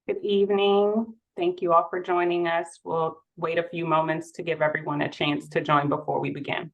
Good evening. Thank you all for joining us. We'll wait a few moments to give everyone a chance to join before we begin.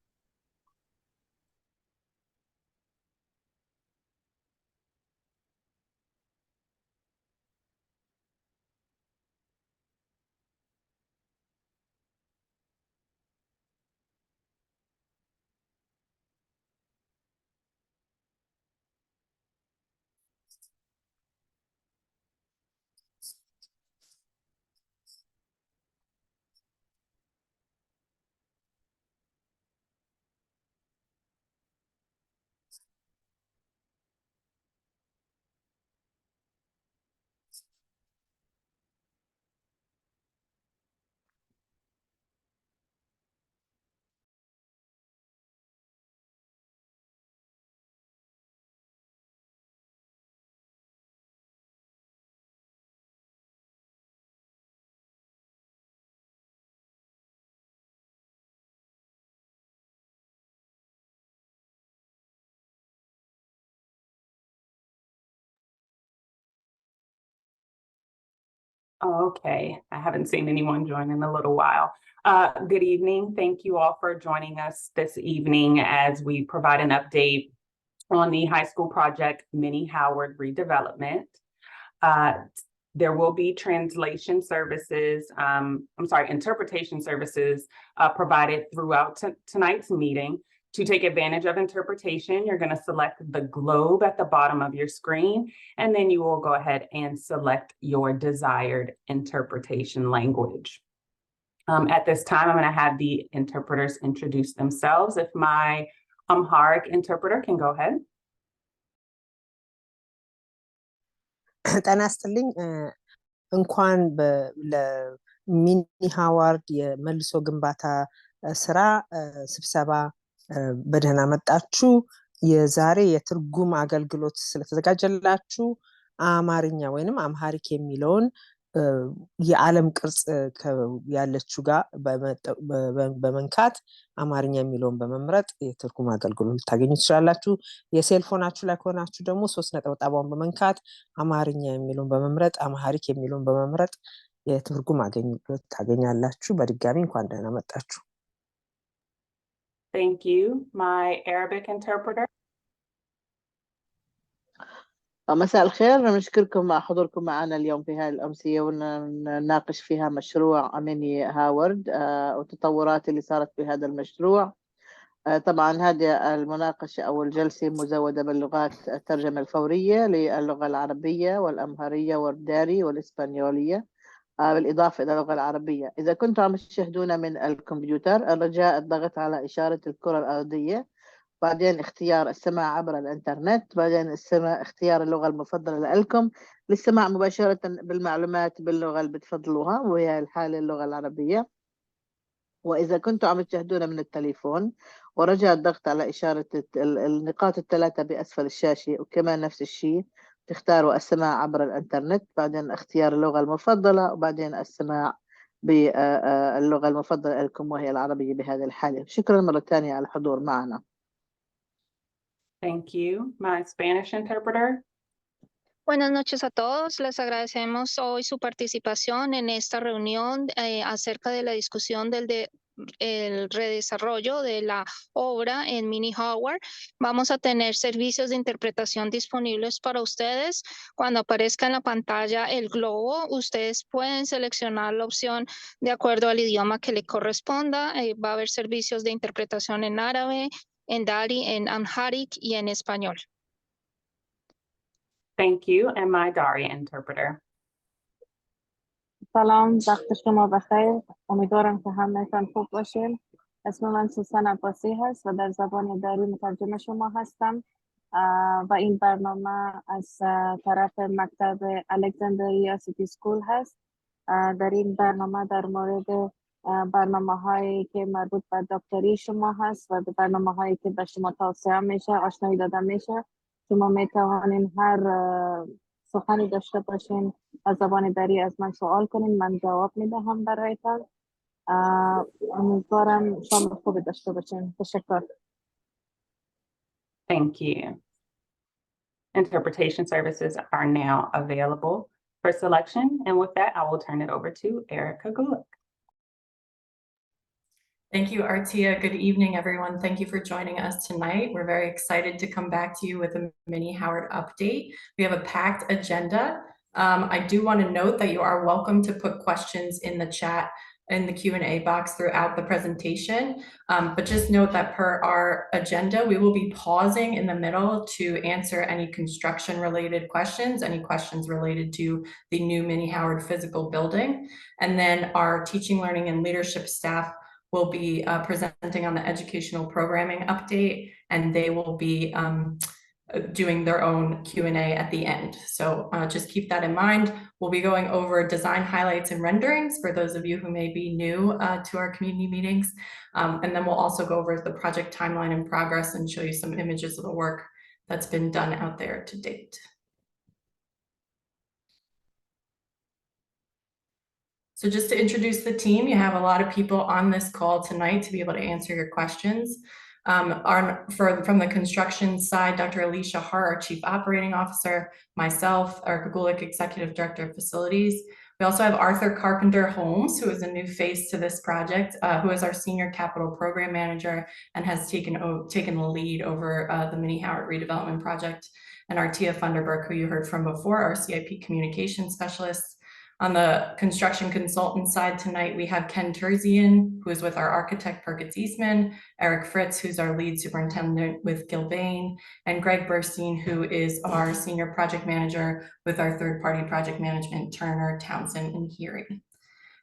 Okay, I haven't seen anyone join in a little while. Good evening. Thank you all for joining us this evening as we provide an update on the high school project Mini Howard redevelopment. There will be interpretation services provided throughout tonight's meeting. To take advantage of interpretation, you're going to select the globe at the bottom of your screen, and then you will go ahead and select your desired interpretation language. At this time, I'm going to have the interpreters introduce themselves. If my Amharic interpreter can go ahead. ጤና ይስጥልኝ እንኳን ለሚኒ ሃዋርድ የመልሶ ግንባታ ስራ ስብሰባ በደህና መጣችሁ። የዛሬ የትርጉም አገልግሎት ስለተዘጋጀላችሁ አማርኛ ወይንም አምሃሪክ የሚለውን የዓለም ቅርጽ ያለችው ጋር በመንካት አማርኛ የሚለውን በመምረጥ የትርጉም አገልግሎት ልታገኙ ትችላላችሁ። የሴልፎናችሁ ላይ ከሆናችሁ ደግሞ 3 ነጠብጣባውን በመንካት አማርኛ የሚለውን በመምረጥ አምሃሪክ የሚለውን በመምረጥ የትርጉም አገልግሎት ታገኛላችሁ። በድጋሚ እንኳን ደህና መጣችሁ። Thank you. My Arabic interpreter. مساء الخير، نشكركم حضوركم معنا اليوم في هذه الأمسية ونناقش فيها مشروع ميني هاورد والتطورات اللي صارت في هذا المشروع. طبعا هذه المناقشة أو الجلسة مزودة باللغات الترجمة الفورية للغة العربية والأمهرية والداري والإسبانيولية بالإضافة إلى اللغة العربية. إذا كنتم عم تشاهدونا من الكمبيوتر، الرجاء الضغط على إشارة الكرة الأرضية، بعدين اختيار السماع عبر الإنترنت، بعدين اختيار اللغة المفضلة لكم للسماع مباشرة بالمعلومات باللغة اللي بتفضلوها، وهي الحالة اللغة العربية. وإذا كنتم عم تشاهدونا من التليفون، ورجاء الضغط على إشارة النقاط الثلاثة بأسفل الشاشة، وكمان نفس الشيء تختاروا السماع عبر الإنترنت، بعدين اختيار اللغة المفضلة، وبعدين السماع باللغة المفضلة لكم وهي العربية بهذه الحالة. شكرا مرة ثانية على الحضور معنا. Thank you. My Spanish interpreter. Buenas noches a todos. Les agradecemos hoy su participación en esta reunión acerca de la discusión el redesarrollo de la obra en Mini Howard. Vamos a tener servicios de interpretación disponibles para ustedes. Cuando aparezca en la pantalla el globo, ustedes pueden seleccionar la opción de acuerdo al idioma que le corresponda. Va a haber servicios de interpretación en árabe, en Dari, en Amharic y en español. Thank you. And my Dari interpreter. سلام، وقت شما بخیر. امیدوارم که همه‌تان خوب باشین. اسم من سوسن عباسی هست و در زبان داری مترجم شما هستم و این برنامه از طرف مکتب الکساندریا سیتی اسکول هست. در این برنامه در مورد برنامه‌هایی که مربوط به دکتری شما هست و برنامه‌هایی که به شما توصیه میشه، آشنایی داده میشه. شما میتوانین هر سخنی داشته باشین از زبان دری از من سوال کنین، من جواب میدهم برایتان. امیدوارم شما خوبی داشته باشین. تشکر. Thank you. Interpretation services are now available. for selection. And with that, I will turn it over to Erica Gulick. Thank you, Artia. Good evening, everyone. Thank you for joining us tonight. We're very excited to come back to you with a Mini Howard update. We have a packed agenda. I do want to note that you are welcome to put questions in the chat in the Q&A box throughout the presentation. But just note that per our agenda, we will be pausing in the middle to answer any construction related questions, any questions related to the new Mini Howard physical building. And then our teaching, learning, and leadership staff will be presenting on the educational programming update, and they will be doing their own Q&A at the end. So just keep that in mind. We'll be going over design highlights and renderings for those of you who may be new to our community meetings. And then we'll also go over the project timeline and progress and show you some images of the work that's been done out there to date. So just to introduce the team, you have a lot of people on this call tonight to be able to answer your questions. From the construction side, Dr. Alicia Hart, our Chief Operating Officer, myself, Erica Gulick, Executive Director of Facilities. We also have Arthur Carpenter Holmes, who is a new face to this project, who is our Senior Capital Program Manager and has taken the lead over the Mini Howard redevelopment project, and Artia Funderburk, who you heard from before, our CIP Communications Specialist. On the construction consultant side tonight, we have Ken Terzian, who is with our architect, Perkins Eastman, Eric Fritz, who's our lead superintendent with Gilbane, and Greg Burstein, who is our senior project manager with our third-party project management, Turner, Townsend, and Hearing.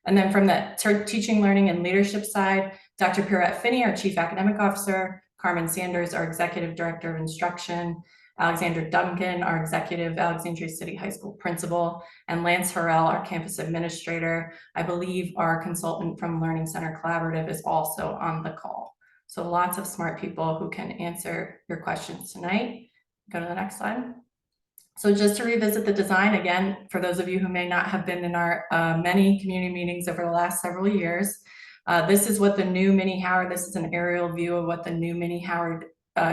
And then from the teaching, learning, and leadership side, Dr. Pierrette Finney, our chief academic officer, Carmen Sanders, our executive director of instruction, Alexander Duncan, our executive Alexandria City High School principal, and Lance Harrell, our campus administrator. I believe our consultant from Learning Center Collaborative is also on the call. So lots of smart people who can answer your questions tonight. Go to the next slide. So just to revisit the design again, for those of you who may not have been in our many community meetings over the last several years, this is what the new Mini Howard, this is an aerial view of what the new Mini Howard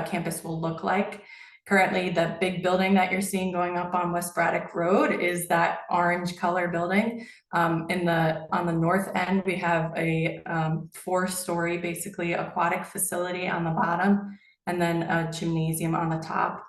campus will look like. Currently, the big building that you're seeing going up on West Braddock Road is that orange color building. On the north end, we have a 4-story, basically aquatic facility on the bottom, and then a gymnasium on the top.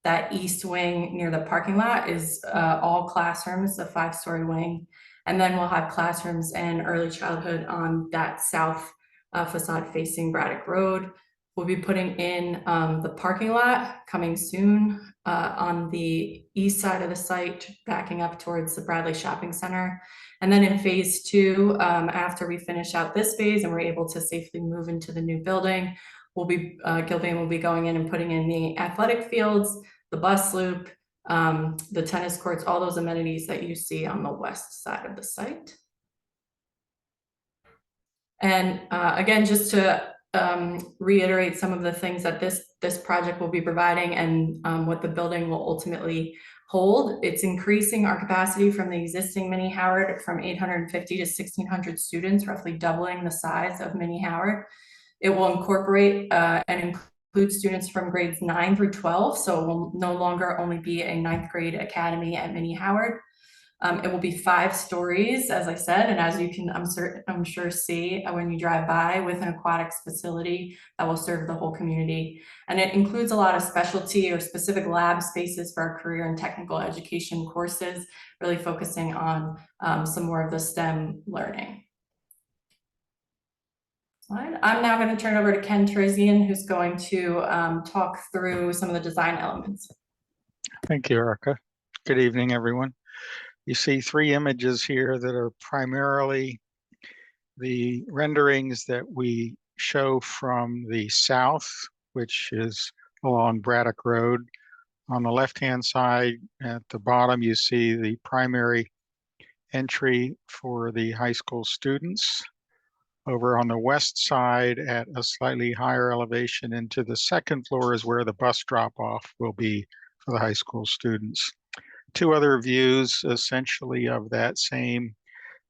That east wing near the parking lot is all classrooms, a 5-story wing. And then we'll have classrooms and early childhood on that south facade facing Braddock Road. We'll be putting in the parking lot coming soon on the east side of the site, backing up towards the Bradley Shopping Center. And then in phase 2, after we finish out this phase and we're able to safely move into the new building, we'll be Gilbane will be going in and putting in the athletic fields, the bus loop, the tennis courts, all those amenities that you see on the west side of the site. And again, just to reiterate some of the things that this project will be providing and what the building will ultimately hold. It's increasing our capacity from the existing Mini Howard from 850 to 1,600 students, roughly doubling the size of Mini Howard. It will incorporate and include students from grades 9 through 12, so it will no longer only be a 9th grade academy at Mini Howard. It will be 5 stories, as I said, and as you can, I'm sure see when you drive by, with an aquatics facility that will serve the whole community. And it includes a lot of specialty or specific lab spaces for our career and technical education courses, really focusing on some more of the STEM learning. I'm now going to turn over to Ken Terzian, who's going to talk through some of the design elements. Thank you, Erica. Good evening, everyone. You see 3 images here that are primarily the renderings that we show from the south, which is along Braddock Road. On the left-hand side at the bottom, you see the primary entry for the high school students. Over on the west side at a slightly higher elevation into the 2nd floor is where the bus drop-off will be for the high school students. 2 other views essentially of that same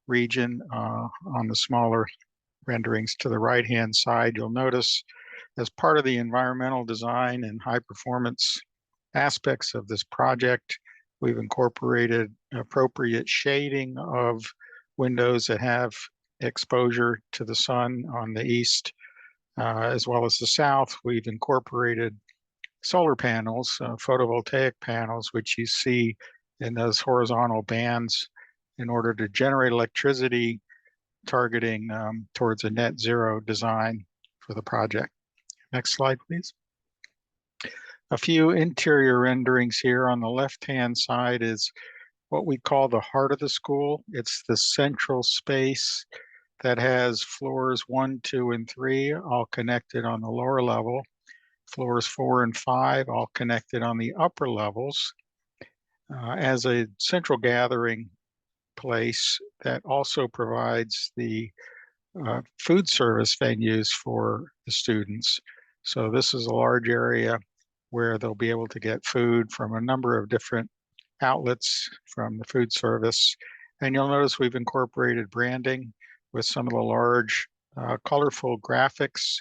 region on the smaller renderings to the right-hand side. You'll notice as part of the environmental design and high performance aspects of this project, we've incorporated appropriate shading of windows that have exposure to the sun on the east as well as the south. We've incorporated solar panels, photovoltaic panels, which you see in those horizontal bands in order to generate electricity, targeting towards a net zero design for the project. Next slide, please. A few interior renderings here. On the left-hand side is what we call the heart of the school. It's the central space that has floors 1, 2, and 3 all connected on the lower level, floors 4 and 5 all connected on the upper levels, as a central gathering place that also provides the food service venues for the students. So this is a large area where they'll be able to get food from a number of different outlets from the food service. And you'll notice we've incorporated branding with some of the large colorful graphics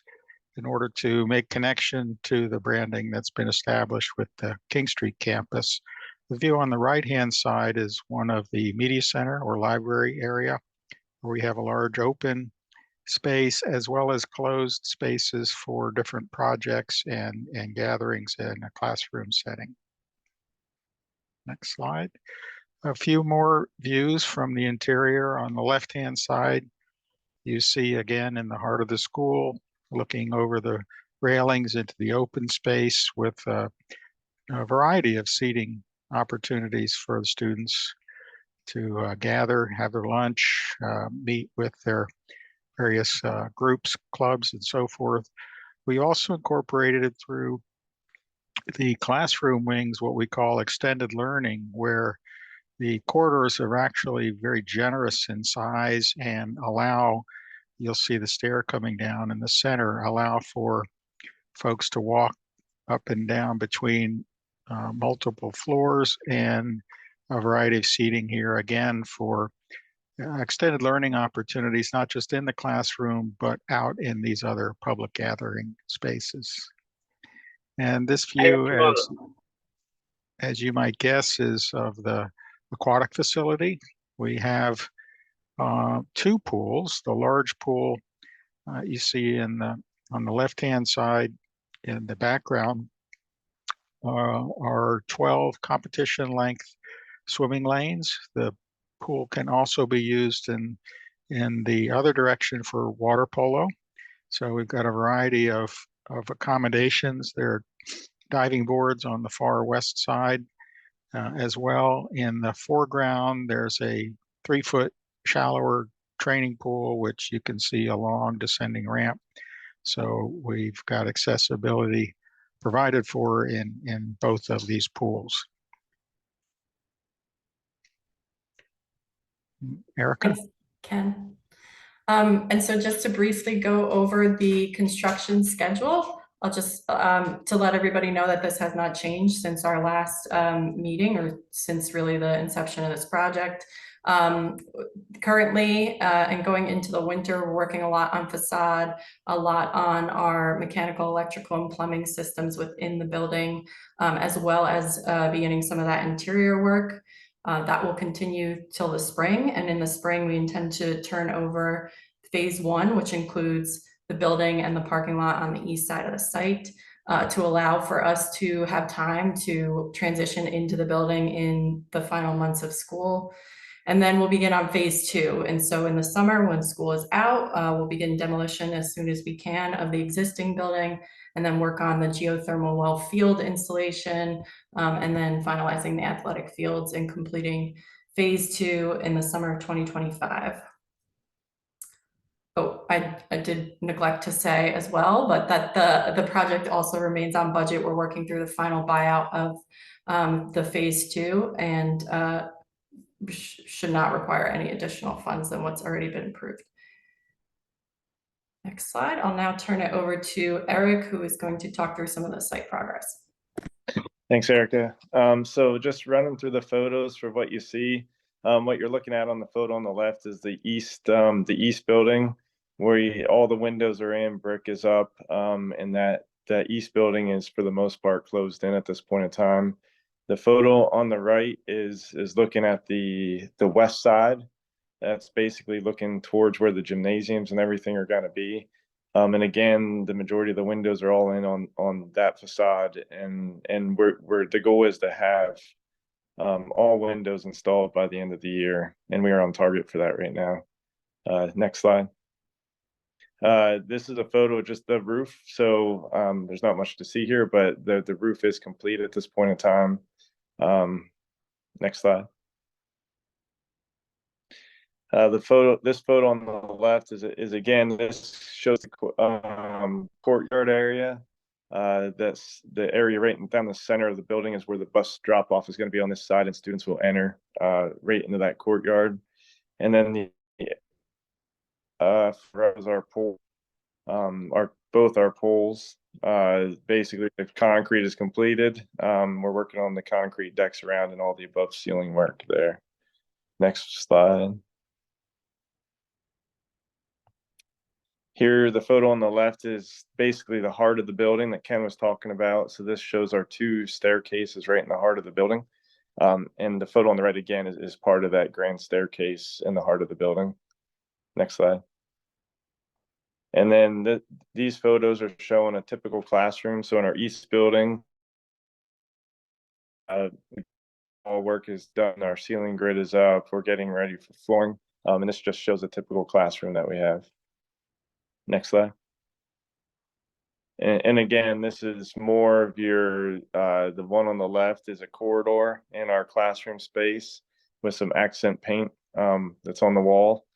in order to make connection to the branding that's been established with the King Street campus. The view on the right-hand side is one of the media center or library area, where we have a large open space as well as closed spaces for different projects and gatherings in a classroom setting. Next slide. A few more views from the interior. On the left-hand side, you see again in the heart of the school, looking over the railings into the open space with a variety of seating opportunities for the students to gather, have their lunch, meet with their various groups, clubs, and so forth. We also incorporated it through the classroom wings, what we call extended learning, where the corridors are actually very generous in size and allow, you'll see the stair coming down in the center, allow for folks to walk up and down between multiple floors, and a variety of seating here again for extended learning opportunities, not just in the classroom, but out in these other public gathering spaces. And this view, as you might guess, is of the aquatic facility. We have 2 pools. The large pool you see on the left-hand side in the background are 12 competition length swimming lanes. The pool can also be used in the other direction for water polo. So we've got a variety of accommodations. There are diving boards on the far west side as well. In the foreground, there's a 3-foot shallower training pool, which you can see a long descending ramp. So we've got accessibility provided for in both of these pools. Erica? Thanks, Ken. And so just to briefly go over the construction schedule, I'll just to let everybody know that this has not changed since our last meeting, or since really the inception of this project. Currently, and going into the winter, we're working a lot on facade, a lot on our mechanical, electrical, and plumbing systems within the building, as well as beginning some of that interior work. That will continue till the spring, and in the spring we intend to turn over phase 1, which includes the building and the parking lot on the east side of the site, to allow for us to have time to transition into the building in the final months of school. And then we'll begin on phase 2. And so in the summer, when school is out, we'll begin demolition as soon as we can of the existing building, and then work on the geothermal well field installation, and then finalizing the athletic fields and completing phase 2 in the summer of 2025. Oh, I did neglect to say as well, but that the project also remains on budget. We're working through the final buyout of the phase 2, and should not require any additional funds than what's already been approved. Next slide. I'll now turn it over to Eric, who is going to talk through some of the site progress. Thanks, Erica. So just running through the photos for what you see. What you're looking at on the photo on the left is the east building, where all the windows are in, brick is up, and that east building is for the most part closed in at this point in time. The photo on the right is looking at the west side. That's basically looking towards where the gymnasiums and everything are going to be. And again, the majority of the windows are all in on that facade, and we're the goal is to have all windows installed by the end of the year, and we are on target for that right now. Next slide. This is a photo of just the roof, so there's not much to see here, but the roof is complete at this point in time. Next slide. This photo on the left is again, this shows the courtyard area. That's the area right down the center of the building is where the bus drop off is going to be on this side, and students will enter right into that courtyard. And then our pool, both our pools. Basically, the concrete is completed. We're working on the concrete decks around and all the above ceiling work there. Next slide. Here, the photo on the left is basically the heart of the building that Ken was talking about. So this shows our 2 staircases right in the heart of the building. And the photo on the right again is part of that grand staircase in the heart of the building. Next slide. And then these photos are showing a typical classroom. So in our east building, all work is done. Our ceiling grid is up. We're getting ready for flooring. And this just shows a typical classroom that we have. Next slide. And again, this is more of your, the one on the left is a corridor in our classroom space with some accent paint that's on the wall.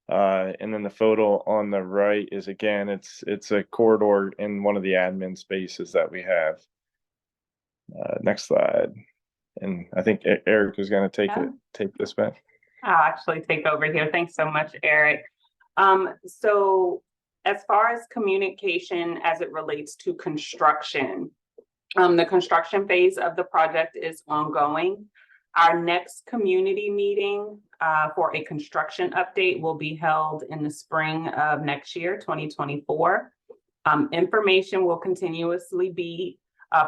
And then the photo on the right is, again, it's a corridor in one of the admin spaces that we have. Next slide. And I think Eric is going to take this back. I'll actually take over here. Thanks so much, Eric. So as far as communication as it relates to construction, the construction phase of the project is ongoing. Our next community meeting for a construction update will be held in the spring of next year, 2024. Information will continuously be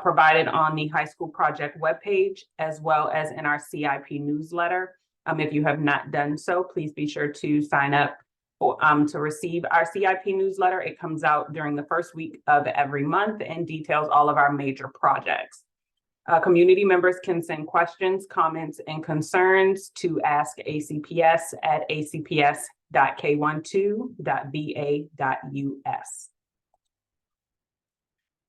provided on the high school project webpage, as well as in our CIP newsletter. If you have not done so, please be sure to sign up to receive our CIP newsletter. It comes out during the first week of every month and details all of our major projects. Community members can send questions, comments, and concerns to Ask ACPS at acps.k12.va.us.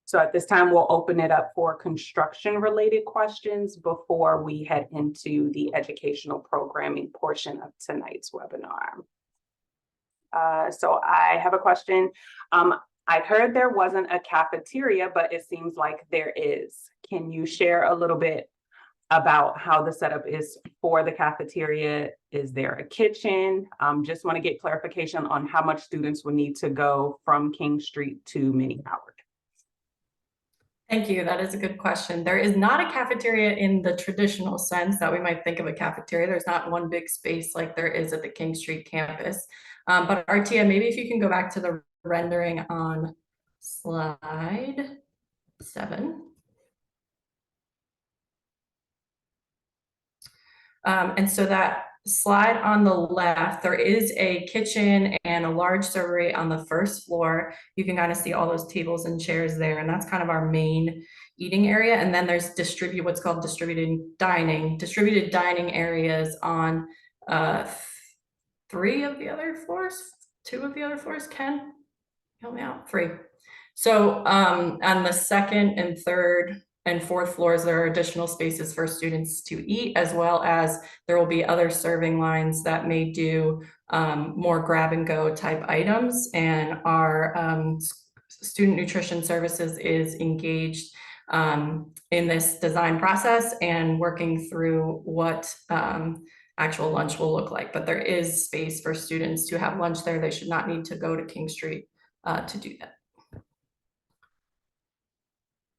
So at this time, we'll open it up for construction-related questions before we head into the educational programming portion of tonight's webinar. So I have a question. I heard there wasn't a cafeteria, but it seems like there is. Can you share a little bit about how the setup is for the cafeteria? Is there a kitchen? Just want to get clarification on how much students will need to go from King Street to Minnie Howard. Thank you. That is a good question. There is not a cafeteria in the traditional sense that we might think of a cafeteria. There's not one big space like there is at the King Street campus. But Artia, maybe if you can go back to the rendering on slide 7. And so that slide on the left, there is a kitchen and a large servery on the first floor. You can kind of see all those tables and chairs there, and that's kind of our main eating area. And then there's what's called distributed dining areas on 3 of the other floors, 2 of the other floors. Ken, help me out. 3. So on the second and third and fourth floors, there are additional spaces for students to eat, as well as there will be other serving lines that may do more grab and go type items. And our student nutrition services is engaged in this design process and working through what actual lunch will look like. But there is space for students to have lunch there. They should not need to go to King Street to do that.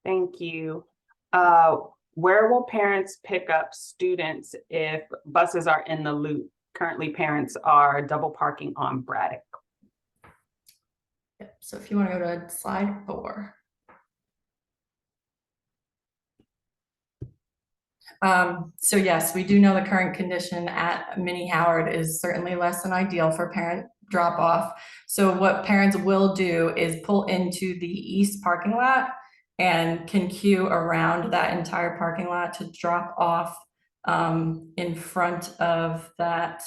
Thank you. Where will parents pick up students if buses are in the loop? Currently, parents are double parking on Braddock. Yep. So if you want to go to slide 4. So yes, we do know the current condition at Mini Howard is certainly less than ideal for parent drop off. So what parents will do is pull into the east parking lot and can queue around that entire parking lot to drop off in front of that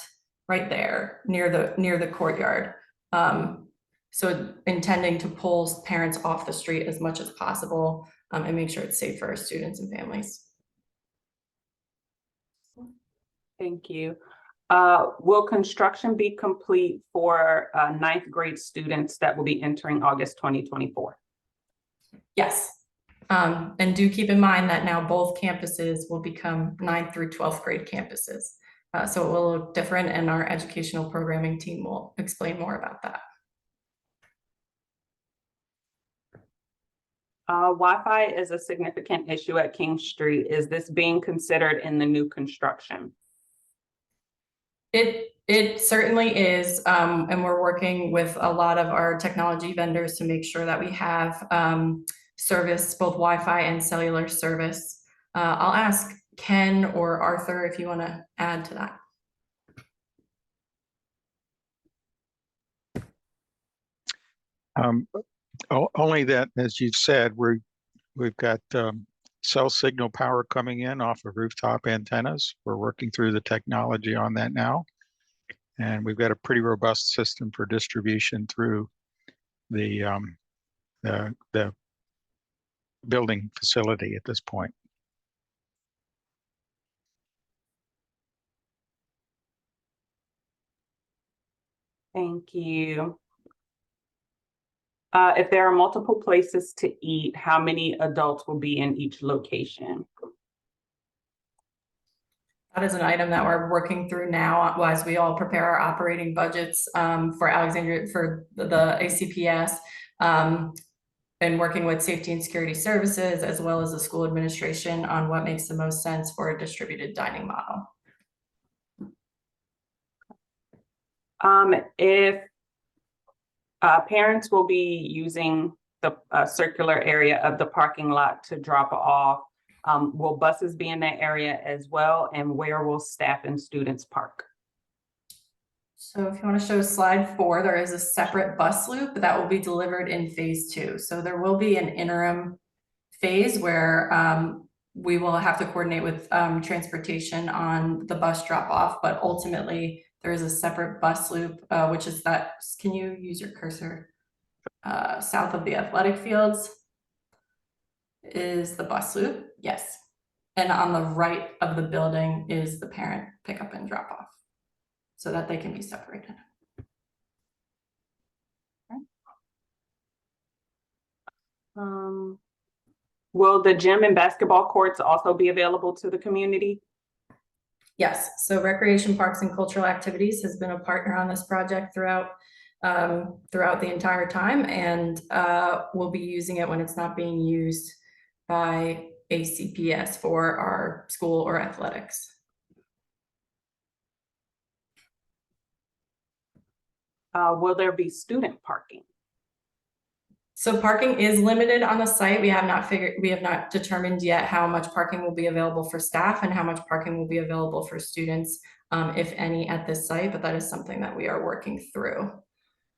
right there near the courtyard. So intending to pull parents off the street as much as possible and make sure it's safe for our students and families. Thank you. Will construction be complete for ninth grade students that will be entering August 2024? Yes. And do keep in mind that now both campuses will become 9th through 12th grade campuses. So it will look different, and our educational programming team will explain more about that. Wi-Fi is a significant issue at King Street. Is this being considered in the new construction? It certainly is, and we're working with a lot of our technology vendors to make sure that we have service, both Wi-Fi and cellular service. I'll ask Ken or Arthur if you want to add to that. Only that, as you've said, we've got cell signal power coming in off of rooftop antennas. We're working through the technology on that now. And we've got a pretty robust system for distribution through the building facility at this point. Thank you. If there are multiple places to eat, how many adults will be in each location? That is an item that we're working through now as we all prepare our operating budgets for Alexandria, for the ACPS, and working with safety and security services, as well as the school administration, on what makes the most sense for a distributed dining model. If parents will be using the circular area of the parking lot to drop off, will buses be in that area as well? And where will staff and students park? So if you want to show slide 4, there is a separate bus loop that will be delivered in phase 2. So there will be an interim phase where we will have to coordinate with transportation on the bus drop off, but ultimately there is a separate bus loop, which is that, can you use your cursor? South of the athletic fields is the bus loop, yes. And on the right of the building is the parent pickup and drop off, so that they can be separated. Will the gym and basketball courts also be available to the community? Yes, so Recreation Parks and Cultural Activities has been a partner on this project throughout the entire time, and we'll be using it when it's not being used by ACPS for our school or athletics. Will there be student parking? So parking is limited on the site. We have not determined yet how much parking will be available for staff and how much parking will be available for students, if any, at this site, but that is something that we are working through.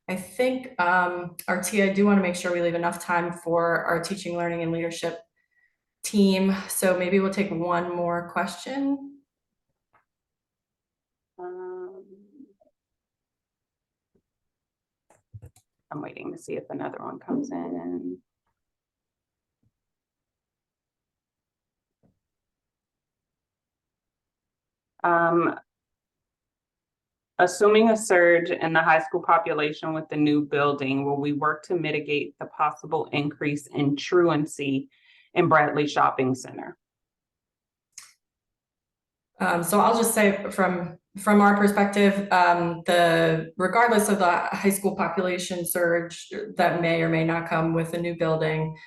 I think I do want to make sure we leave enough time for our teaching, learning, and leadership team. So maybe we'll take one more question. I'm waiting to see if another one comes in. Assuming a surge in the high school population with the new building, will we work to mitigate the possible increase in truancy in Bradley Shopping Center? So I'll just say from our perspective, regardless of the high school population surge that may or may not come with the new building,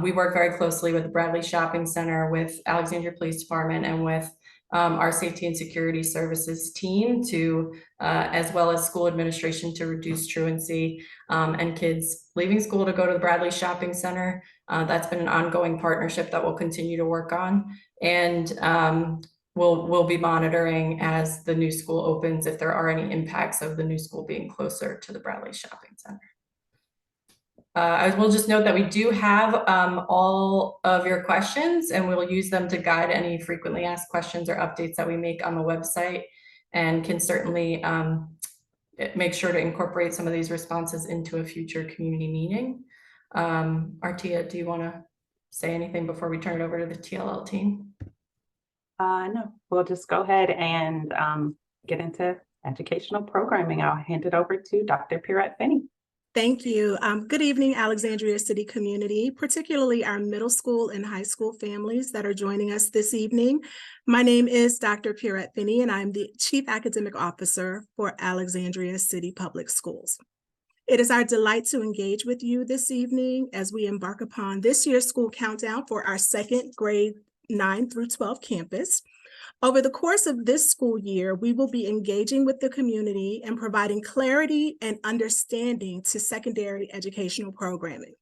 we work very closely with the Bradley Shopping Center, with Alexandria Police Department, and with our safety and security services team to, as well as school administration to reduce truancy and kids leaving school to go to the Bradley Shopping Center. That's been an ongoing partnership that we'll continue to work on. And we'll be monitoring as the new school opens if there are any impacts of the new school being closer to the Bradley Shopping Center. I will just note that we do have all of your questions, and we'll use them to guide any frequently asked questions or updates that we make on the website, and can certainly make sure to incorporate some of these responses into a future community meeting. Artia, do you want to say anything before we turn it over to the TLL team? No, we'll just go ahead and get into educational programming. I'll hand it over to Dr. Pierrette Finney. Thank you. Good evening, Alexandria City community, particularly our middle school and high school families that are joining us this evening. My name is Dr. Pierrette Finney, and I'm the Chief Academic Officer for Alexandria City Public Schools. It is our delight to engage with you this evening as we embark upon this year's school countdown for our second grade 9 through 12 campus. Over the course of this school year, we will be engaging with the community and providing clarity and understanding to secondary educational programming.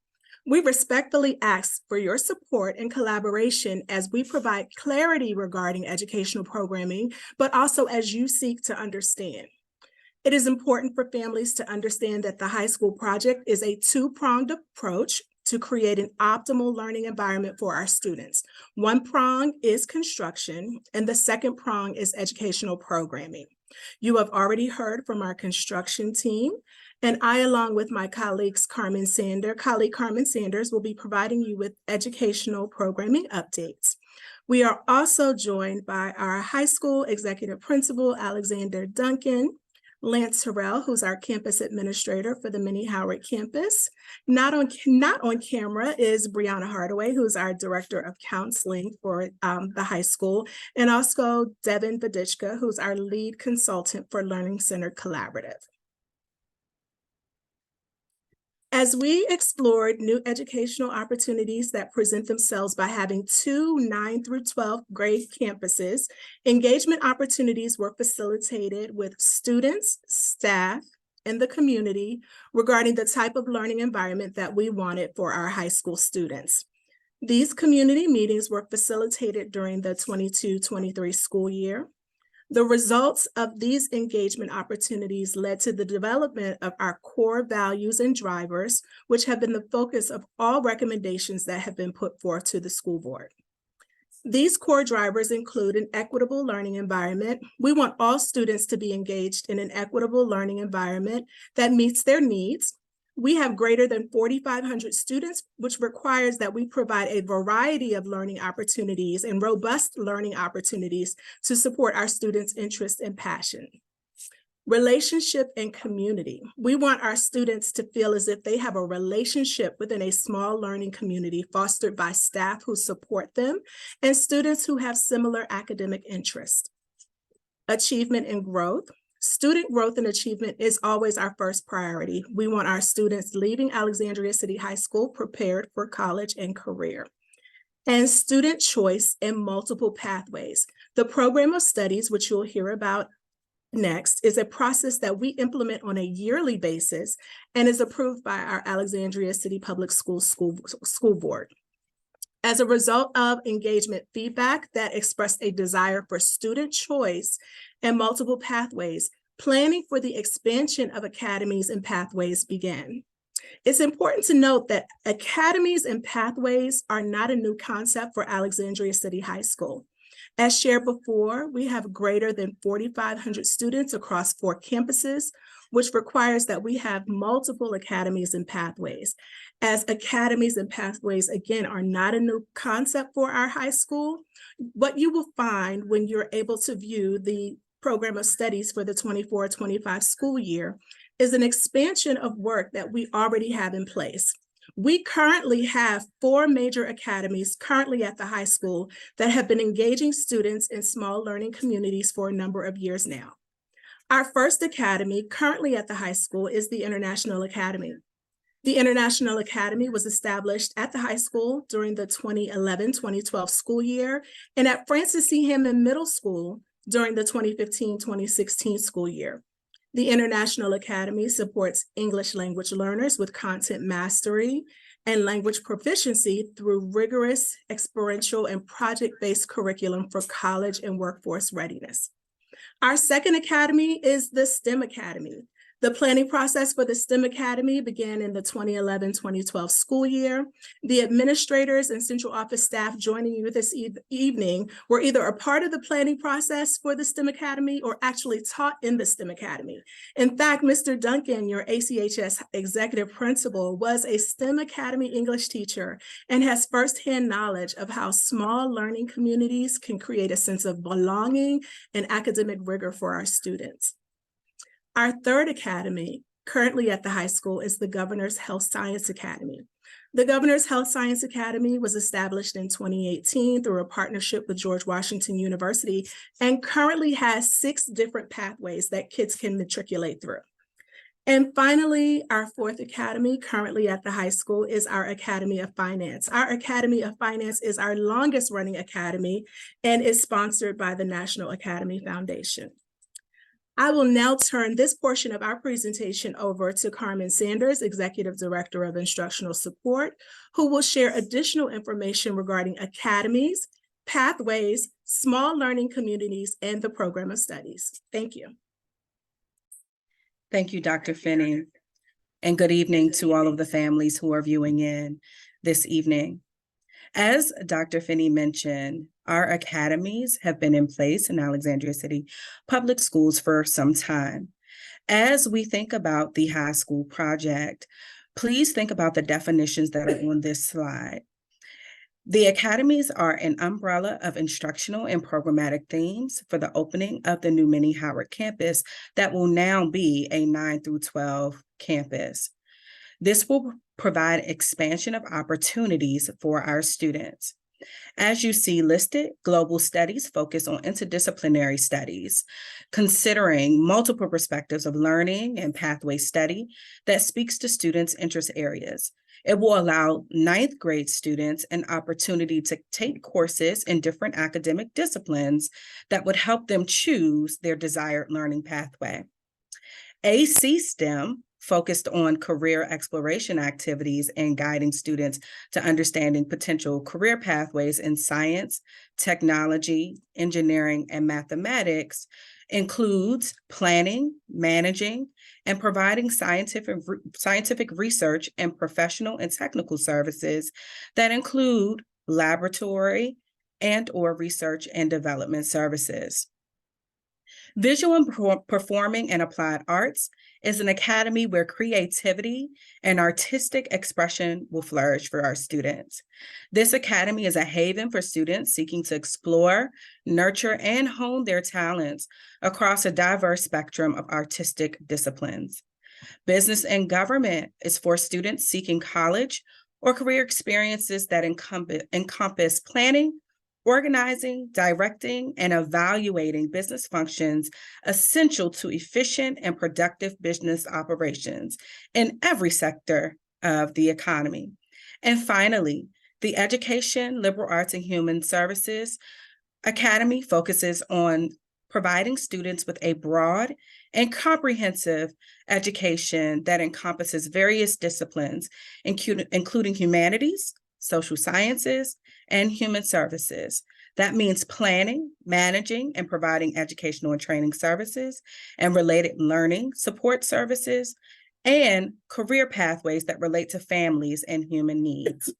We respectfully ask for your support and collaboration as we provide clarity regarding educational programming, but also as you seek to understand. It is important for families to understand that the high school project is a two-pronged approach to create an optimal learning environment for our students. One prong is construction, and the second prong is educational programming. You have already heard from our construction team, and I, along with my colleague Carmen Sanders, will be providing you with educational programming updates. We are also joined by our high school executive principal, Alexander Duncan, Lance Terrell, who's our campus administrator for the Minnie Howard campus. Not on camera is Brianna Hardaway, who's our director of counseling for the high school, and also Devin Vadichka, who's our lead consultant for Learning Center Collaborative. As we explored new educational opportunities that present themselves by having two 9 through 12 grade campuses, engagement opportunities were facilitated with students, staff, and the community regarding the type of learning environment that we wanted for our high school students. These community meetings were facilitated during the 22-23 school year. The results of these engagement opportunities led to the development of our core values and drivers, which have been the focus of all recommendations that have been put forth to the school board. These core drivers include an equitable learning environment. We want all students to be engaged in an equitable learning environment that meets their needs. We have greater than 4,500 students, which requires that we provide a variety of learning opportunities and robust learning opportunities to support our students' interest and passion. Relationship and community. We want our students to feel as if they have a relationship within a small learning community fostered by staff who support them and students who have similar academic interests. Achievement and growth. Student growth and achievement is always our first priority. We want our students leaving Alexandria City High School prepared for college and career. And student choice and multiple pathways. The program of studies, which you'll hear about next, is a process that we implement on a yearly basis and is approved by our Alexandria City Public Schools School Board. As a result of engagement feedback that expressed a desire for student choice and multiple pathways, planning for the expansion of academies and pathways began. It's important to note that academies and pathways are not a new concept for Alexandria City High School. As shared before, we have greater than 4,500 students across 4 campuses, which requires that we have multiple academies and pathways. As academies and pathways, again, are not a new concept for our high school, what you will find when you're able to view the program of studies for the 24-25 school year is an expansion of work that we already have in place. We currently have 4 major academies currently at the high school that have been engaging students in small learning communities for a number of years now. Our first academy currently at the high school is the International Academy. The International Academy was established at the high school during the 2011-2012 school year and at Francis C. Hammond Middle School during the 2015-2016 school year. The International Academy supports English language learners with content mastery and language proficiency through rigorous, experiential, and project-based curriculum for college and workforce readiness. Our second academy is the STEM Academy. The planning process for the STEM Academy began in the 2011-2012 school year. The administrators and central office staff joining you this evening were either a part of the planning process for the STEM Academy or actually taught in the STEM Academy. In fact, Mr. Duncan, your ACHS executive principal, was a STEM Academy English teacher and has firsthand knowledge of how small learning communities can create a sense of belonging and academic rigor for our students. Our third academy, currently at the high school, is the Governor's Health Science Academy. The Governor's Health Science Academy was established in 2018 through a partnership with George Washington University and currently has 6 different pathways that kids can matriculate through. And finally, our fourth academy, currently at the high school, is our Academy of Finance. Our Academy of Finance is our longest running academy and is sponsored by the National Academy Foundation. I will now turn this portion of our presentation over to Carmen Sanders, Executive Director of Instructional Support, who will share additional information regarding academies, pathways, small learning communities, and the program of studies. Thank you. Thank you, Dr. Finney, and good evening to all of the families who are viewing in this evening. As Dr. Finney mentioned, our academies have been in place in Alexandria City Public Schools for some time. As we think about the high school project, please think about the definitions that are on this slide. The academies are an umbrella of instructional and programmatic themes for the opening of the new Minnie Howard campus that will now be a 9 through 12 campus. This will provide expansion of opportunities for our students. As you see listed, global studies focus on interdisciplinary studies, considering multiple perspectives of learning and pathway study that speaks to students' interest areas. It will allow 9th grade students an opportunity to take courses in different academic disciplines that would help them choose their desired learning pathway. AC STEM focused on career exploration activities and guiding students to understanding potential career pathways in science, technology, engineering, and mathematics, includes planning, managing, and providing scientific research and professional and technical services that include laboratory and/or research and development services. Visual and Performing and Applied Arts is an academy where creativity and artistic expression will flourish for our students. This academy is a haven for students seeking to explore, nurture, and hone their talents across a diverse spectrum of artistic disciplines. Business and Government is for students seeking college or career experiences that encompass planning, organizing, directing, and evaluating business functions essential to efficient and productive business operations in every sector of the economy. And finally, the Education, Liberal Arts, and Human Services Academy focuses on providing students with a broad and comprehensive education that encompasses various disciplines, including humanities, social sciences, and human services. That means planning, managing, and providing educational and training services and related learning support services and career pathways that relate to families and human needs.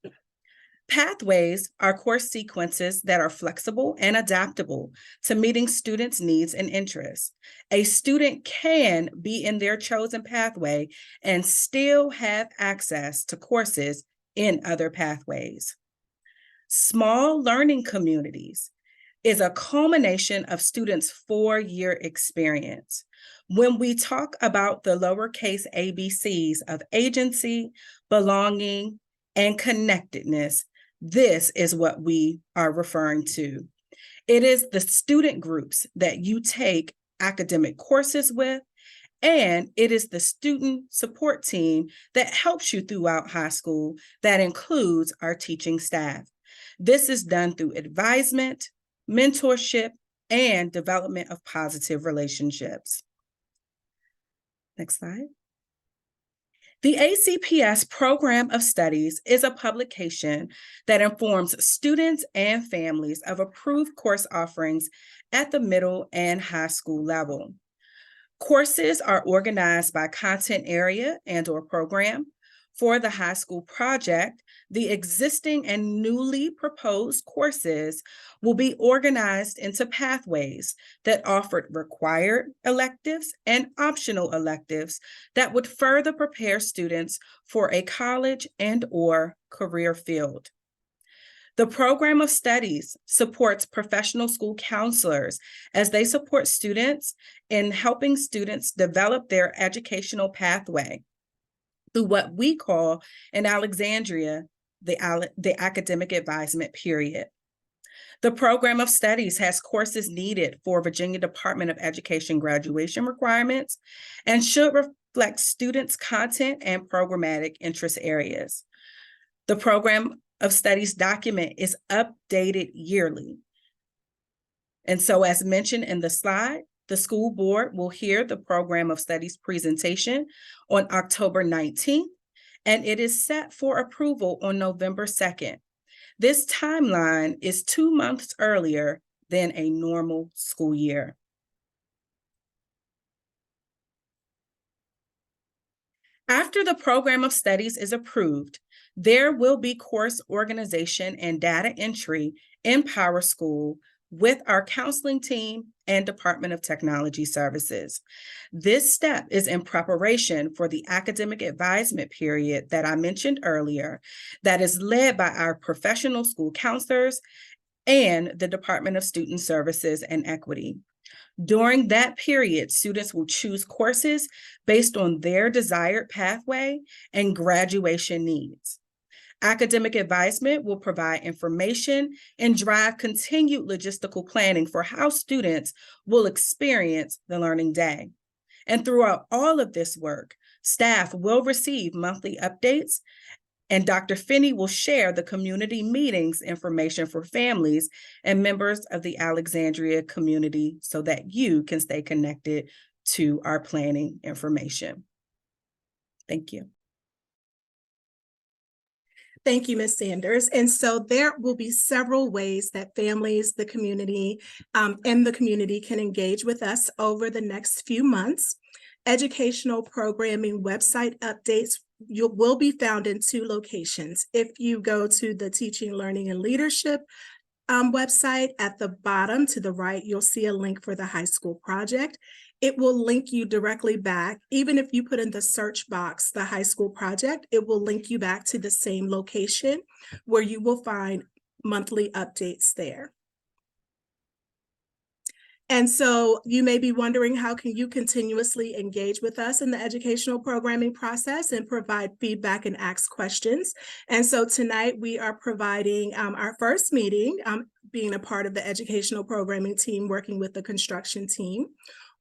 Pathways are course sequences that are flexible and adaptable to meeting students' needs and interests. A student can be in their chosen pathway and still have access to courses in other pathways. Small learning communities is a culmination of students' 4-year experience. When we talk about the lowercase ABCs of agency, belonging, and connectedness, this is what we are referring to. It is the student groups that you take academic courses with And it is the student support team that helps you throughout high school that includes our teaching staff. This is done through advisement, mentorship, and development of positive relationships. Next slide. The ACPS Program of Studies is a publication that informs students and families of approved course offerings at the middle and high school level. Courses are organized by content area and/or program. For the high school project, the existing and newly proposed courses will be organized into pathways that offered required electives and optional electives that would further prepare students for a college and/or career field. The Program of Studies supports professional school counselors as they support students in helping students develop their educational pathway through what we call in Alexandria, the academic advisement period. The Program of Studies has courses needed for Virginia Department of Education graduation requirements and should reflect students' content and programmatic interest areas. The Program of Studies document is updated yearly. And so, as mentioned in the slide, the school board will hear the Program of Studies presentation on October 19th, and it is set for approval on November 2nd. This timeline is 2 months earlier than a normal school year. After the Program of Studies is approved, there will be course organization and data entry in PowerSchool with our counseling team and Department of Technology Services. This step is in preparation for the academic advisement period that I mentioned earlier, that is led by our professional school counselors and the Department of Student Services and Equity. During that period, students will choose courses based on their desired pathway and graduation needs. Academic advisement will provide information and drive continued logistical planning for how students will experience the learning day. And throughout all of this work, staff will receive monthly updates, and Dr. Finney will share the community meetings information for families and members of the Alexandria community so that you can stay connected to our planning information. Thank you. Thank you, Ms. Sanders. And so there will be several ways that families, the community, and the community can engage with us over the next few months. Educational programming website updates will be found in 2 locations. If you go to the Teaching, Learning, and Leadership website, at the bottom to the right, you'll see a link for the high school project. It will link you directly back. Even if you put in the search box, the high school project, it will link you back to the same location where you will find monthly updates there. And so you may be wondering, how can you continuously engage with us in the educational programming process and provide feedback and ask questions? And so tonight we are providing our first meeting, being a part of the educational programming team, working with the construction team.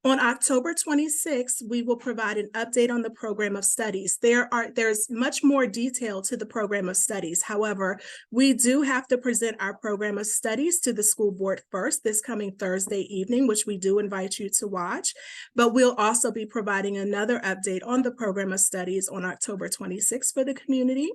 On October 26th, we will provide an update on the Program of Studies. There's much more detail to the Program of Studies. However, we do have to present our Program of Studies to the school board first this coming Thursday evening, which we do invite you to watch. But we'll also be providing another update on the Program of Studies on October 26th for the community.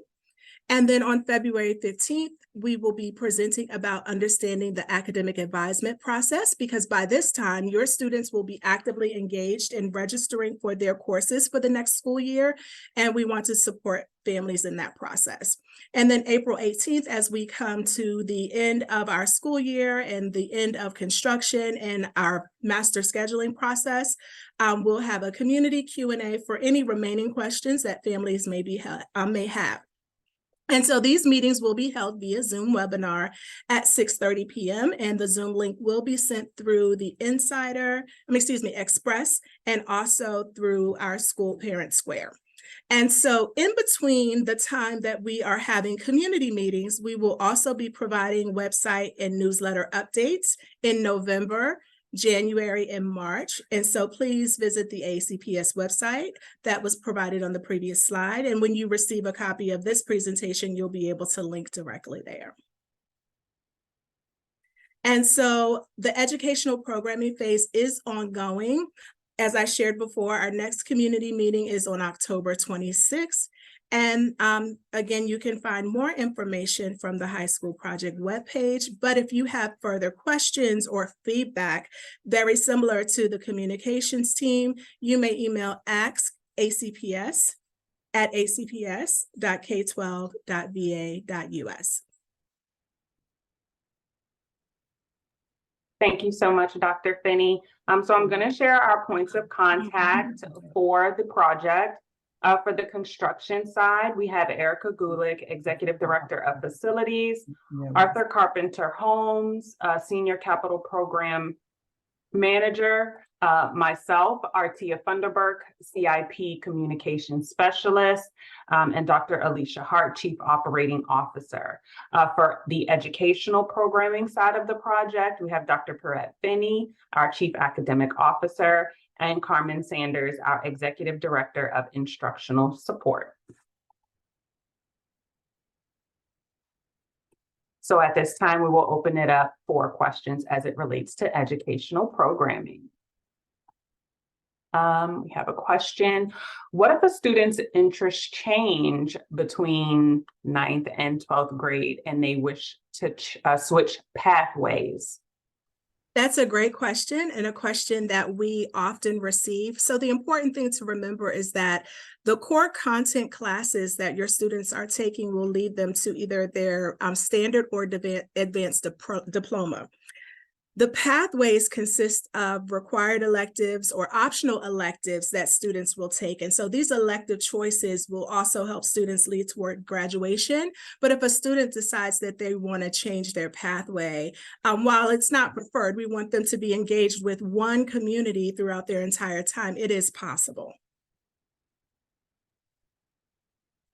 And then on February 15th, we will be presenting about understanding the academic advisement process, because by this time, your students will be actively engaged in registering for their courses for the next school year, and we want to support families in that process. And then April 18th, as we come to the end of our school year and the end of construction and our master scheduling process, we'll have a community Q&A for any remaining questions that families may have. And so these meetings will be held via Zoom webinar at 6:30 p.m. and the Zoom link will be sent through the Express, and also through our School Parent Square. And so in between the time that we are having community meetings, we will also be providing website and newsletter updates in November January, and March. And so please visit the ACPS website that was provided on the previous slide. And when you receive a copy of this presentation, you'll be able to link directly there. And so the educational programming phase is ongoing. As I shared before, our next community meeting is on October 26th. And again, you can find more information from the high school project webpage. But if you have further questions or feedback, very similar to the communications team, you may email askacps@acps.k12.va.us. Thank you so much, Dr. Finney. So I'm going to share our points of contact for the project. For the construction side, we have Erica Gulick, Executive Director of Facilities, Arthur Carpenter Holmes, Senior Capital Program Manager, myself, Artia Funderburk, CIP Communications Specialist, and Dr. Alicia Hart, Chief Operating Officer. For the educational programming side of the project, we have Dr. Perrette Finney, our Chief Academic Officer, and Carmen Sanders, our Executive Director of Instructional Support. So at this time, we will open it up for questions as it relates to educational programming. We have a question. What if a student's interests change between 9th and 12th grade and they wish to switch pathways? That's a great question, and a question that we often receive. So the important thing to remember is that the core content classes that your students are taking will lead them to either their standard or advanced diploma. The pathways consist of required electives or optional electives that students will take. And so these elective choices will also help students lead toward graduation. But if a student decides that they want to change their pathway, while it's not preferred, we want them to be engaged with one community throughout their entire time. It is possible.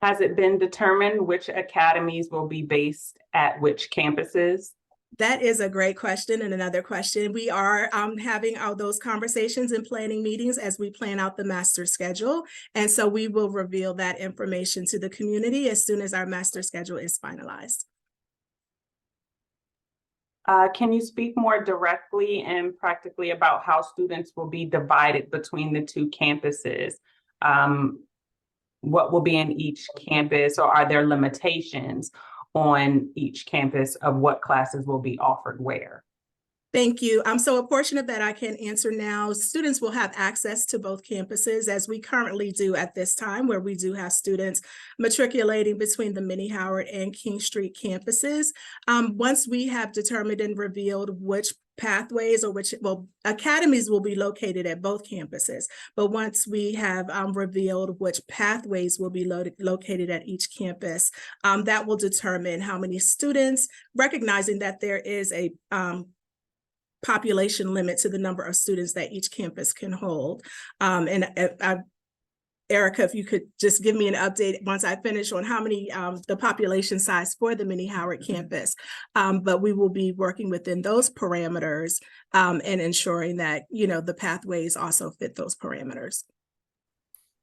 Has it been determined which academies will be based at which campuses? That is a great question, and another question. We are having all those conversations and planning meetings as we plan out the master schedule. And so we will reveal that information to the community as soon as our master schedule is finalized. Can you speak more directly and practically about how students will be divided between the two campuses? What will be in each campus, or are there limitations on each campus of what classes will be offered where? Thank you. So a portion of that I can answer now. Students will have access to both campuses, as we currently do at this time, where we do have students matriculating between the Minnie Howard and King Street campuses. Once we have determined and revealed which pathways or academies will be located at both campuses. But once we have revealed which pathways will be located at each campus, that will determine how many students, recognizing that there is a population limit to the number of students that each campus can hold. Erica, if you could just give me an update once I finish on how many, the population size for the Minnie Howard campus. But we will be working within those parameters and ensuring that, the pathways also fit those parameters.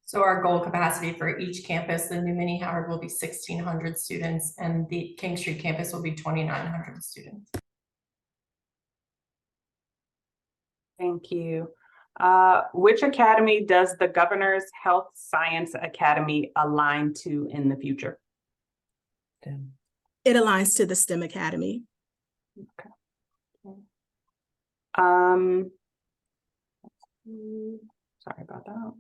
So our goal capacity for each campus, the new Minnie Howard will be 1,600 students, and the King Street campus will be 2,900 students. Thank you. Which academy does the Governor's Health Science Academy align to in the future? It aligns to the STEM Academy. Okay. Sorry about that.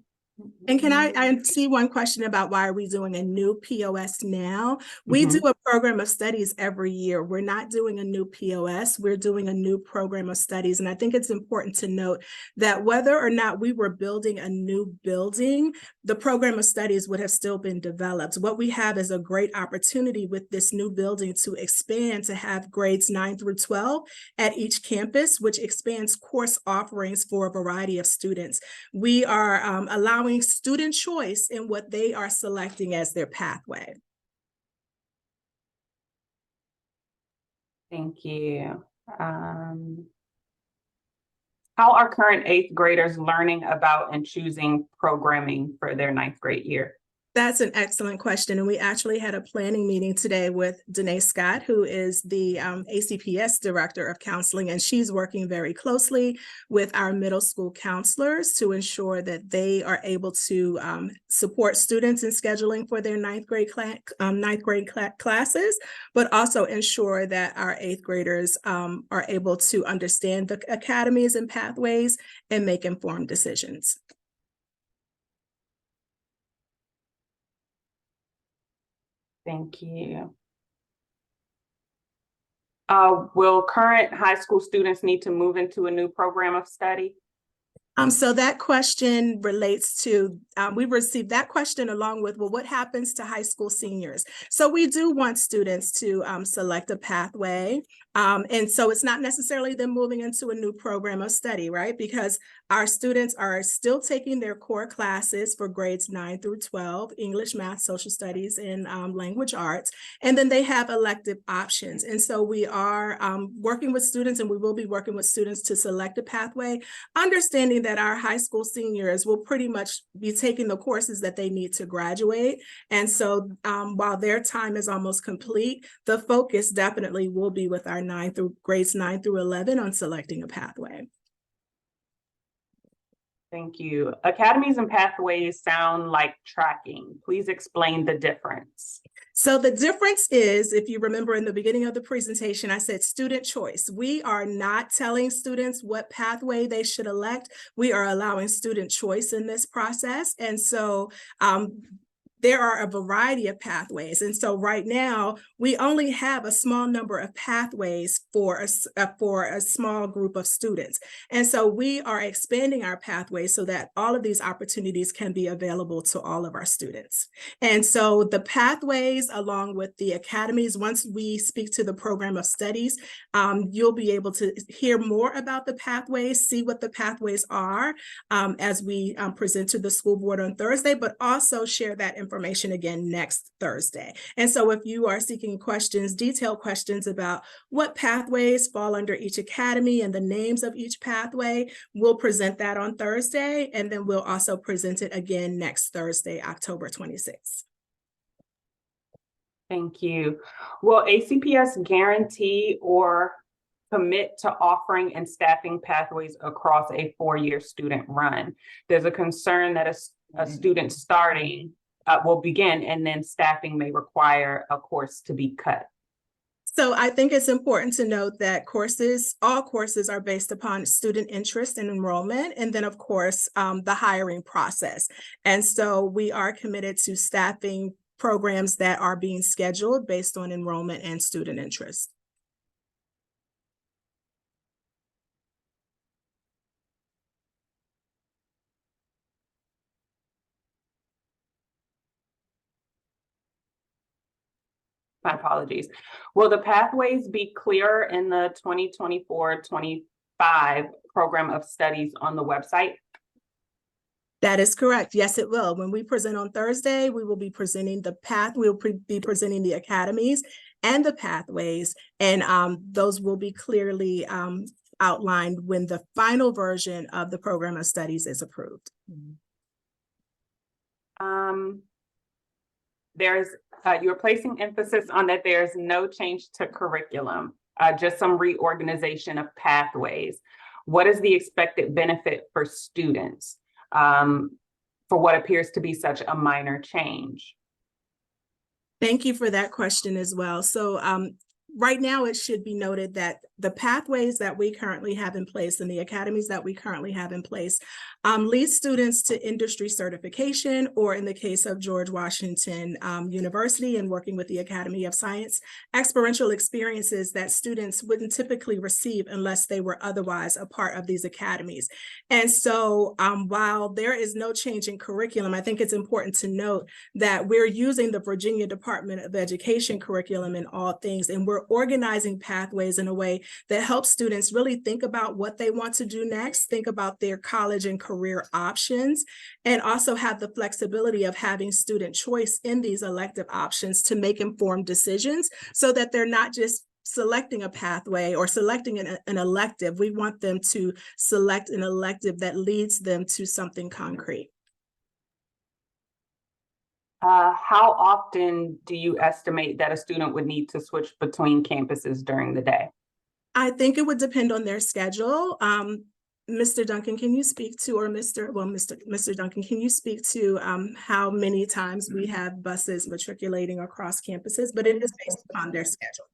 And can I see one question about why are we doing a new POS now? We do a program of studies every year. We're not doing a new POS. We're doing a new program of studies. And I think it's important to note that whether or not we were building a new building, the program of studies would have still been developed. What we have is a great opportunity with this new building to expand, to have grades 9 through 12 at each campus, which expands course offerings for a variety of students. We are allowing student choice in what they are selecting as their pathway. Thank you. How are current 8th graders learning about and choosing programming for their 9th grade year? That's an excellent question. And we actually had a planning meeting today with Danae Scott, who is the ACPS Director of Counseling, and she's working very closely with our middle school counselors to ensure that they are able to support students in scheduling for their 9th grade classes, but also ensure that our 8th graders are able to understand the academies and pathways and make informed decisions. Thank you. Will current high school students need to move into a new program of study? So that question relates to, we received that question along with, well, what happens to high school seniors? So we do want students to select a pathway. And so it's not necessarily them moving into a new program of study, right? Because our students are still taking their core classes for grades 9 through 12, English, math, social studies, and language arts. And then they have elective options. And so we are working with students, and we will be working with students to select a pathway, understanding that our high school seniors will pretty much be taking the courses that they need to graduate. And so while their time is almost complete, the focus definitely will be with our grades 9 through 11 on selecting a pathway. Thank you. Academies and pathways sound like tracking. Please explain the difference. So the difference is, if you remember in the beginning of the presentation, I said student choice. We are not telling students what pathway they should elect. We are allowing student choice in this process. And so there are a variety of pathways. And so right now, we only have a small number of pathways for a small group of students. And so we are expanding our pathways so that all of these opportunities can be available to all of our students. And so the pathways, along with the academies, once we speak to the program of studies, you'll be able to hear more about the pathways, see what the pathways are as we present to the school board on Thursday, but also share that information again next Thursday. And so if you are seeking questions, detailed questions about what pathways fall under each academy and the names of each pathway, we'll present that on Thursday, and then we'll also present it again next Thursday, October 26th. Thank you. Will ACPS guarantee or commit to offering and staffing pathways across a 4-year student run? There's a concern that a student starting will begin and then staffing may require a course to be cut. So I think it's important to note that all courses are based upon student interest and enrollment, and then of course, the hiring process. And so we are committed to staffing programs that are being scheduled based on enrollment and student interest. My apologies. Will the pathways be clearer in the 2024-25 program of studies on the website? That is correct. Yes, it will. When we present on Thursday, we will be presenting we'll be presenting the academies and the pathways, and those will be clearly outlined when the final version of the program of studies is approved. You're placing emphasis on that there's no change to curriculum, just some reorganization of pathways. What is the expected benefit for students for what appears to be such a minor change? Thank you for that question as well. So right now, it should be noted that the pathways that we currently have in place and the academies that we currently have in place lead students to industry certification, or in the case of George Washington University and working with the Academy of Science, experiential experiences that students wouldn't typically receive unless they were otherwise a part of these academies. And so while there is no change in curriculum, I think it's important to note that we're using the Virginia Department of Education curriculum in all things, and we're organizing pathways in a way that helps students really think about what they want to do next, think about their college and career options, and also have the flexibility of having student choice in these elective options to make informed decisions so that they're not just selecting a pathway or selecting an elective, we want them to select an elective that leads them to something concrete. How often do you estimate that a student would need to switch between campuses during the day? I think it would depend on their schedule. Mr. Duncan, can you speak to, or Mr. Duncan, can you speak to how many times we have buses matriculating across campuses? But it is based upon their schedule.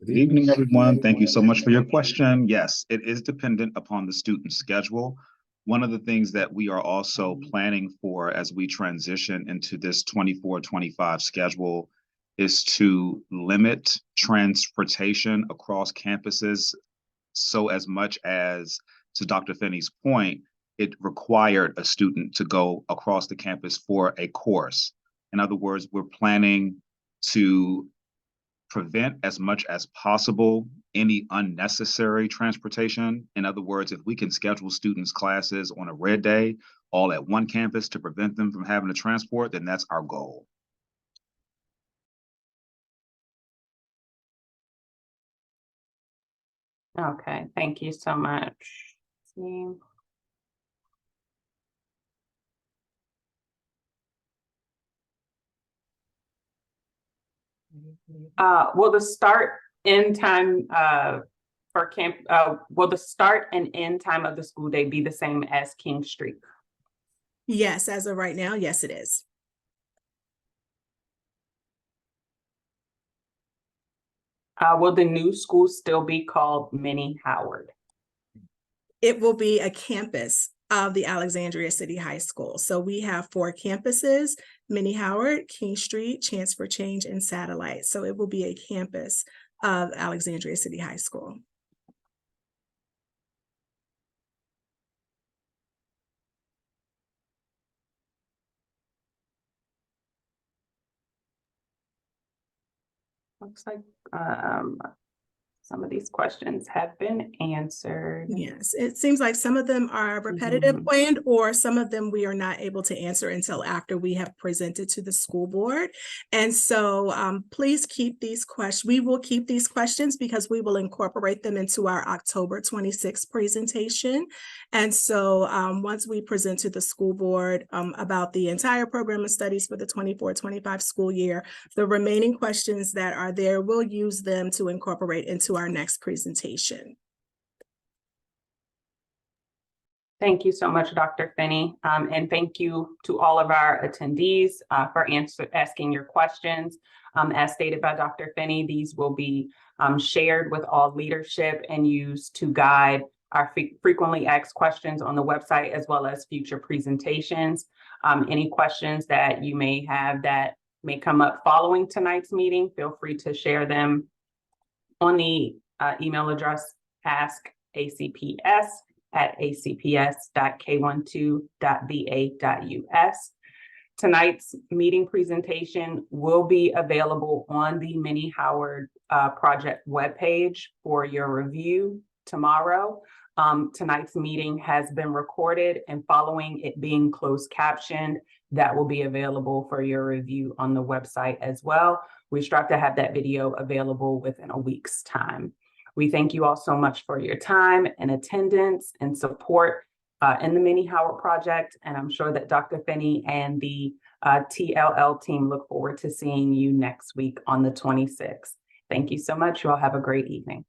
Good evening, everyone. Thank you so much for your question. Yes, it is dependent upon the student schedule. One of the things that we are also planning for as we transition into this 24-25 schedule is to limit transportation across campuses. So as much as, to Dr. Finney's point, it required a student to go across the campus for a course. In other words, we're planning to prevent as much as possible any unnecessary transportation. In other words, if we can schedule students' classes on a red day, all at one campus to prevent them from having to transport, then that's our goal. Okay, thank you so much. See. Will the start end time will the start and end time of the school day be the same as King Street? Yes, as of right now, yes, it is. Will the new school still be called Mini Howard? It will be a campus of the Alexandria City High School. So we have 4 campuses: Mini Howard, King Street, Chance for Change, and Satellite. So it will be a campus of Alexandria City High School. Looks like some of these questions have been answered. Yes, it seems like some of them are repetitive planned, or some of them we are not able to answer until after we have presented to the school board. And so please keep these questions. We will keep these questions because we will incorporate them into our October 26th presentation. And so once we present to the school board about the entire program of studies for the 24-25 school year, the remaining questions that are there, we'll use them to incorporate into our next presentation. Thank you so much, Dr. Finney. And thank you to all of our attendees for asking your questions. As stated by Dr. Finney, these will be shared with all leadership and used to guide our frequently asked questions on the website, as well as future presentations. Any questions that you may have that may come up following tonight's meeting, feel free to share them on the email address askacps@acps.k12.va.us. Tonight's meeting presentation will be available on the Mini Howard project webpage for your review tomorrow. Tonight's meeting has been recorded, and following it being closed captioned, that will be available for your review on the website as well. We strive to have that video available within a week's time. We thank you all so much for your time and attendance and support in the Mini Howard project. And I'm sure that Dr. Finney and the TLL team look forward to seeing you next week on the 26th. Thank you so much. You all have a great evening.